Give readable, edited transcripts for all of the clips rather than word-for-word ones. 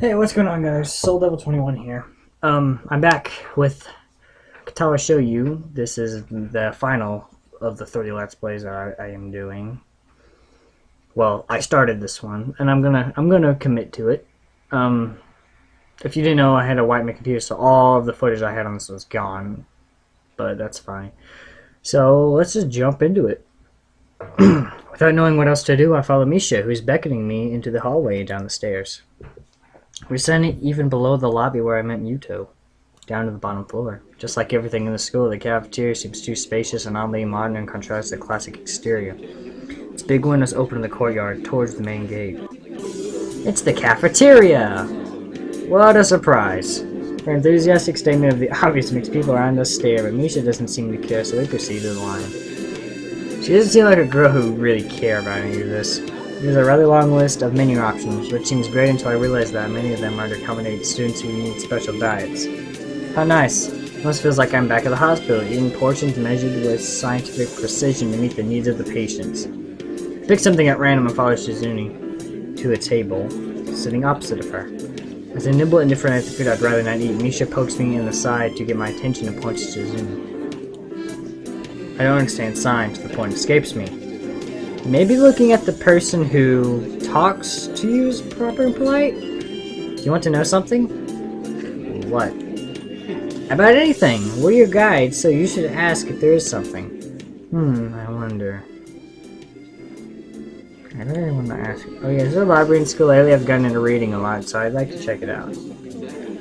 Hey, what's going on, guys? SoulDevil21 here. I'm back with Katawa Shoujo. This is the final of the 30 Let's Plays that I am doing. Well, I started this one, and I'm gonna commit to it. If you didn't know, I had to wipe my computer, so all of the footage I had on this was gone. But that's fine. So let's just jump into it. Without knowing what else to do, I follow Misha, who's beckoning me into the hallway and down the stairs. We're standing even below the lobby where I met Muto, down to the bottom floor. Just like everything in the school, the cafeteria seems too spacious and oddly modern in contrast to the classic exterior. Its big windows open in the courtyard towards the main gate. It's the cafeteria! What a surprise! Her enthusiastic statement of the obvious makes people around us stare, but Misha doesn't seem to care, so we proceed to the line. She doesn't seem like a girl who would really care about any of this. There's a rather long list of menu options, which seems great until I realize that many of them are to accommodate students who need special diets. How nice. Almost feels like I'm back at the hospital, eating portions measured with scientific precision to meet the needs of the patients. I pick something at random and follow Shizune to a table, sitting opposite of her. As I nibble indifferent at the food I'd rather not eat, Misha pokes me in the side to get my attention and points to Shizune. I don't understand signs, the point escapes me. Maybe looking at the person who talks to you is proper and polite? Do you want to know something? What? About anything. We're your guides, so you should ask if there is something. I wonder. I really want to ask. Oh yeah, there's a library in school. Lately I've gotten into reading a lot, so I'd like to check it out.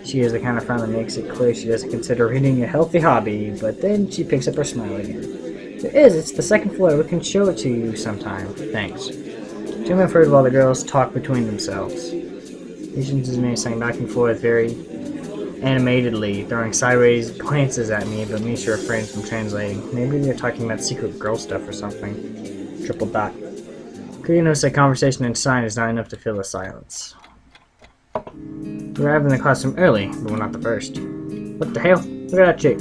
She is the kind of friend that makes it clear she doesn't consider reading a healthy hobby, but then she picks up her smile again. It is. It's the second floor. We can show it to you sometime. Thanks. Jim have heard while the girls talk between themselves. Patience is me saying back and forth very animatedly, throwing sideways glances at me, but Misha refrains from translating. Maybe they're talking about secret girl stuff or something. Triple dot. Clearly notice that conversation and sign is not enough to fill the silence. We arrived in the classroom early, but we're not the first. What the hell? Look at that chick.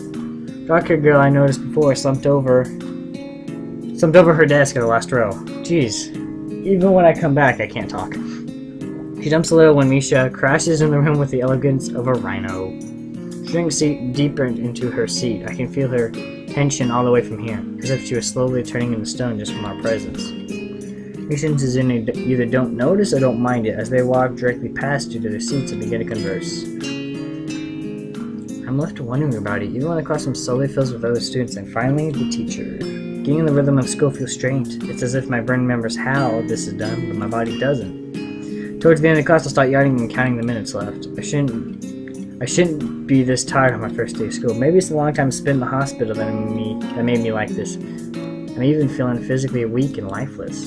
Dark-haired girl I noticed before slumped over her desk in the last row. Jeez, even when I come back, I can't talk. She jumps a little when Misha crashes in the room with the elegance of a rhino. She shrinks deeper into her seat. I can feel her tension all the way from here, as if she was slowly turning into stone just from our presence. Misha and Shizune either don't notice or don't mind it, as they walk directly past you to their seats and begin to converse. I'm left wondering about it, even when the classroom slowly fills with other students, and finally, the teacher. Getting in the rhythm of school feels strange. It's as if my brain remembers how this is done, but my body doesn't. Towards the end of the class, I'll start yawning and counting the minutes left. I shouldn't be this tired on my first day of school. Maybe it's the long time spent in the hospital that made me like this. I'm even feeling physically weak and lifeless.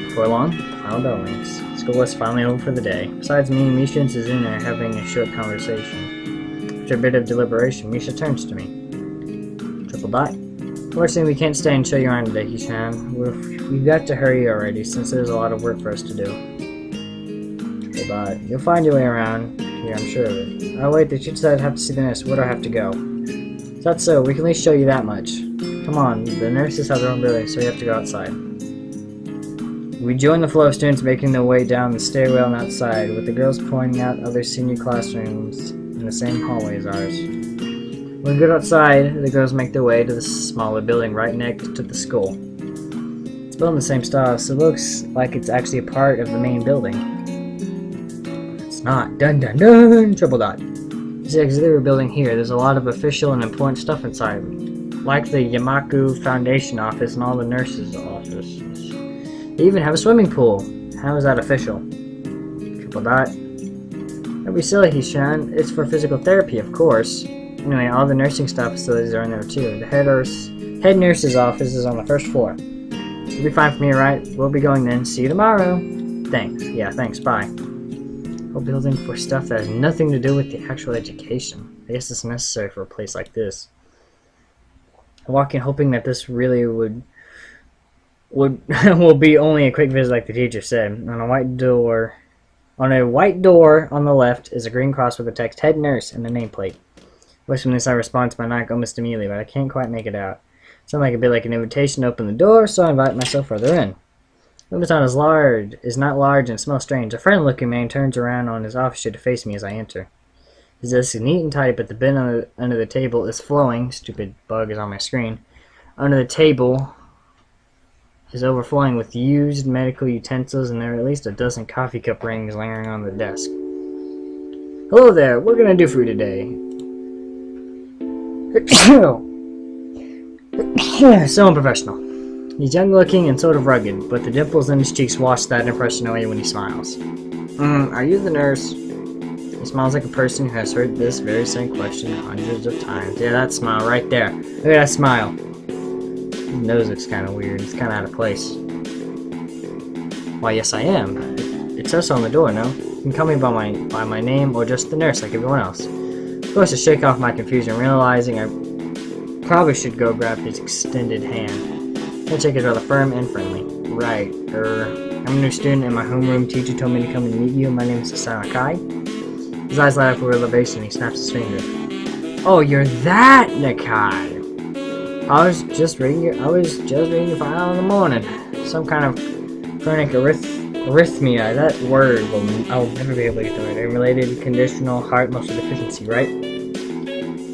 Before long, final bell rings. School is finally over for the day. Besides me, Misha and Shizune are having a short conversation. After a bit of deliberation, Misha turns to me. Triple dot. Fortunately, we can't stay and show you around today, Hishan. We've got to hurry already, since there's a lot of work for us to do. Triple dot. You'll find your way around here, I'm sure of it. Oh wait, the teacher said I'd have to see the nurse. Where do I have to go? That's so. We can at least show you that much. Come on, the nurses have their own building, so we have to go outside. We join the flow of students making their way down the stairwell and outside, with the girls pointing out other senior classrooms in the same hallway as ours. When we get outside, the girls make their way to the smaller building right next to the school. It's built in the same style, so it looks like it's actually a part of the main building. It's not. Dun dun dun! Triple dot. This is the auxiliary building here. There's a lot of official and important stuff inside, like the Yamaku Foundation office and all the nurses' offices. They even have a swimming pool. How is that official? Triple dot. Don't be silly, Hishan. It's for physical therapy, of course. Anyway, all the nursing staff facilities are in there too. The head nurse's office is on the first floor. You'll be fine for me, right? We'll be going then. See you tomorrow. Thanks. Yeah, thanks. Bye. Whole building for stuff that has nothing to do with the actual education. I guess it's necessary for a place like this. I walk in hoping that this really will be only a quick visit like the teacher said. On a white door on the left is a green cross with the text head nurse and the nameplate. Voice from this I respond to my knock almost immediately, but I can't quite make it out. It sounds like a bit like an invitation to open the door, so I invite myself further in. Lumaton is not large and smells strange. A friendly-looking man turns around on his office chair to face me as I enter. His desk is neat and tidy, but the bin under the table is flowing. Stupid bug is on my screen. Under the table is overflowing with used medical utensils, and there are at least a dozen coffee cup rings lingering on the desk. Hello there, what can I do for you today? So unprofessional. He's young looking and sort of rugged, but the dimples in his cheeks wash that impression away when he smiles. Are you the nurse? He smiles like a person who has heard this very same question hundreds of times. Yeah, that smile right there. Look at that smile. His nose looks kind of weird. It's kind of out of place. Why, yes I am. It says so on the door, no? You can call me by my name or just the nurse like everyone else. Of course, to shake off my confusion, realizing I probably should go grab his extended hand. The check is rather firm and friendly. Right, I'm a new student and my homeroom teacher told me to come and meet you. My name is Hisao Nakai. His eyes light up with elevation. He snaps his finger. Oh, you're that Nakai! I was just reading your file in the morning. Some kind of chronic arrhythmia. That word I'll never be able to get the right. Related conditional heart muscle deficiency, right?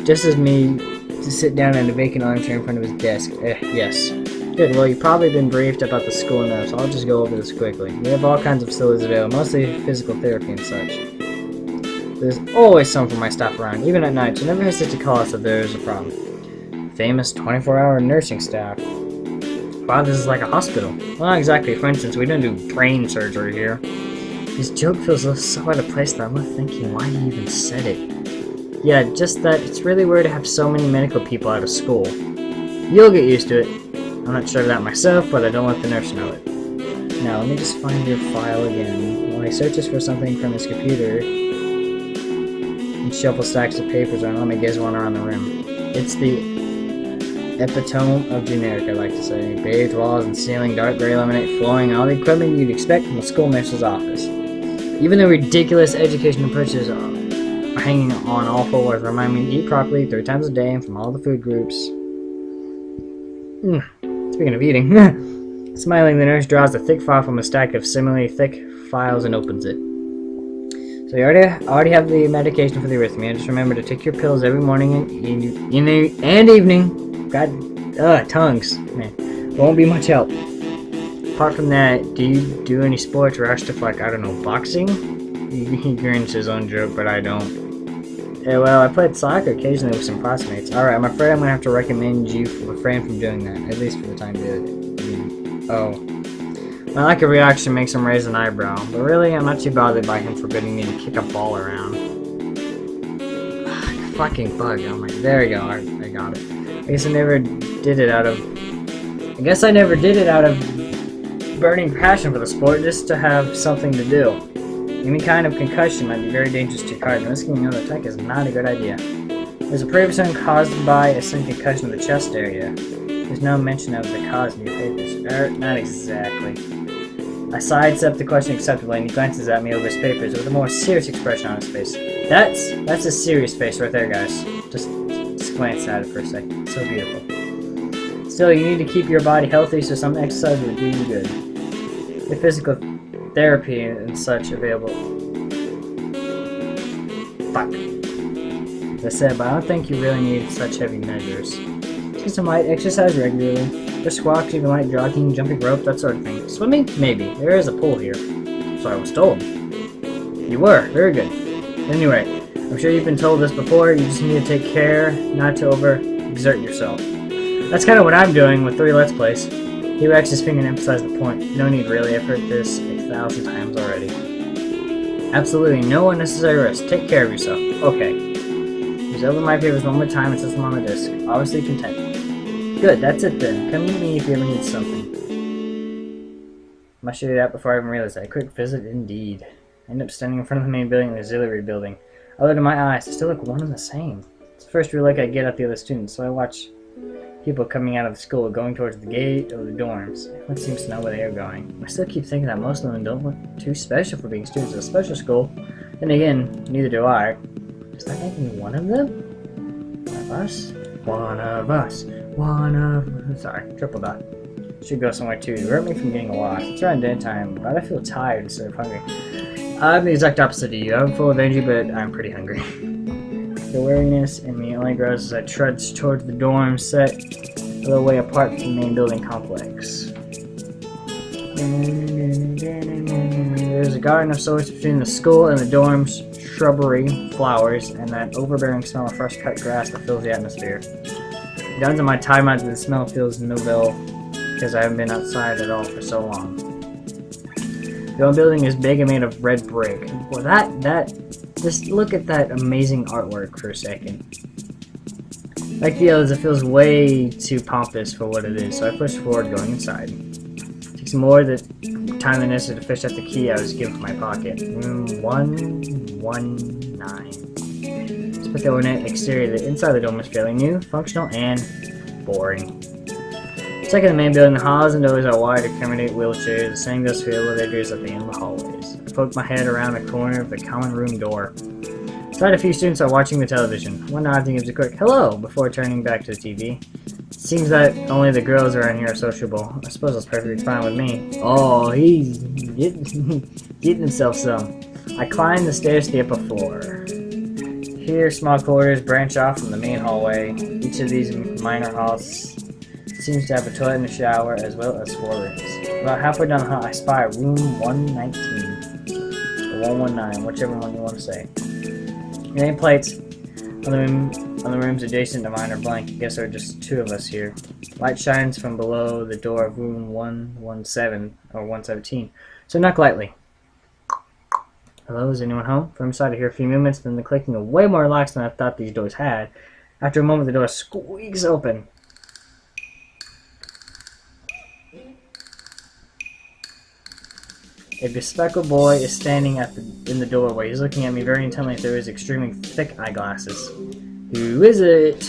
Just as me to sit down in a vacant armchair in front of his desk. Yes. Good, well you've probably been briefed about the school enough, so I'll just go over this quickly. We have all kinds of facilities available, mostly physical therapy and such. There's always some for my staff around, even at night, so never hesitate to call us if there's a problem. Famous 24-hour nursing staff. Wow, this is like a hospital. Well, not exactly. For instance, we don't do brain surgery here. His joke feels so out of place that I'm left thinking why he even said it. Yeah, just that it's really weird to have so many medical people out of school. You'll get used to it. I'm not sure of that myself, but I don't let the nurse know it. Now, let me just find your file again. While he searches for something from his computer and shuffles stacks of papers around, let me gaze one around the room. It's the epitome of generic, I like to say. Bathed walls and ceiling, dark gray laminate flooring, all the equipment you'd expect from a school nurse's office. Even the ridiculous education approaches are hanging on all fours, remind me to eat properly 3 times a day and from all the food groups. Speaking of eating, smiling, the nurse draws a thick file from a stack of similarly thick files and opens it. So you already have the medication for the arrhythmia. Just remember to take your pills every morning and evening. God, tongues, man, won't be much help. Apart from that, do you do any sports or stuff like, I don't know, boxing? He grins his own joke, but I don't. Yeah, well, I played soccer occasionally with some classmates. Alright, I'm afraid I'm gonna have to recommend you refrain from doing that, at least for the time being. My lack of reaction makes him raise an eyebrow, but really, I'm not too bothered by him forbidding me to kick a ball around. Fucking bug, oh my, there we go, I got it. I guess I never did it out of burning passion for the sport, just to have something to do. Any kind of concussion might be very dangerous to your heart, and risking another attack is not a good idea. There's a previous one caused by a sudden concussion of the chest area. There's no mention of the cause in your papers. Not exactly. I sidestep the question acceptably, and he glances at me over his papers with a more serious expression on his face. That's a serious face right there, guys. Just glance at it for a second. It's so beautiful. Still, you need to keep your body healthy, so some exercise would do you good. The physical therapy and such available. Fuck. As I said, but I don't think you really need such heavy measures. Just some light exercise regularly. Just squats, even light jogging, jumping rope, that sort of thing. Swimming? Maybe. There is a pool here. So I was told. You were. Very good. Anyway, I'm sure you've been told this before. You just need to take care not to overexert yourself. That's kind of what I'm doing with 3 Let's Plays. He wags his finger and emphasized the point. No need, really. I've heard this 1,000 times already. Absolutely no unnecessary risk. Take care of yourself. Okay. He's over my papers one more time and sets them on the desk. Obviously content. Good, that's it then. Come meet me if you ever need something. Must show you that before I even realized that. A quick visit indeed. I end up standing in front of the main building and the auxiliary building. I look at my eyes. They still look one and the same. It's the first real look I get at the other students, so I watch people coming out of the school, going towards the gate of the dorms. Everyone seems to know where they are going. I still keep thinking that most of them don't look too special for being students of a special school. Then again, neither do I. Does that make me one of them? One of us? One of us. One of... Sorry, triple dot. should go somewhere too. It hurt me from getting lost. It's around dinner time, but I feel tired instead of hungry. I'm the exact opposite of you. I'm full of energy, but I'm pretty hungry. The weariness in me only grows as I trudge towards the dorm set a little way apart from the main building complex. There's a garden of sorts between the school and the dorms, shrubbery, flowers, and that overbearing smell of fresh cut grass that fills the atmosphere. It dawns on my time out that the smell feels novel because I haven't been outside at all for so long. The old building is big and made of red brick. Well, just look at that amazing artwork for a second. Like the others, it feels way too pompous for what it is, so I push forward going inside. It takes more time than necessary to fish out the key I was given from my pocket. Room 119. Let's put the ornate exterior inside the dorm is fairly new, functional, and boring. Checking the main building, the halls and doors are wide to accommodate wheelchairs. The same goes for the elevators at the end of the hallways. I poke my head around the corner of the common room door. Inside, a few students are watching the television. One nods and gives a quick hello before turning back to the TV. It seems that only the girls around here are sociable. I suppose that's perfectly fine with me. Oh, he's getting himself some. I climb the stairs to the upper floor. Here, small corridors branch off from the main hallway. Each of these minor halls seems to have a toilet and a shower, as well as 4 rooms. About halfway down the hall, I spy room 119, or 119, whichever one you want to say. Nameplates on the rooms adjacent to mine are blank. I guess there are just 2 of us here. Light shines from below the door of room 117, or 117. So knock lightly. Hello, is anyone home? From inside I hear a few movements, then the clicking of way more relaxed than I thought these doors had. After a moment, the door squeaks open. A bespectacled boy is standing in the doorway. He's looking at me very intently through his extremely thick eyeglasses. Who is it?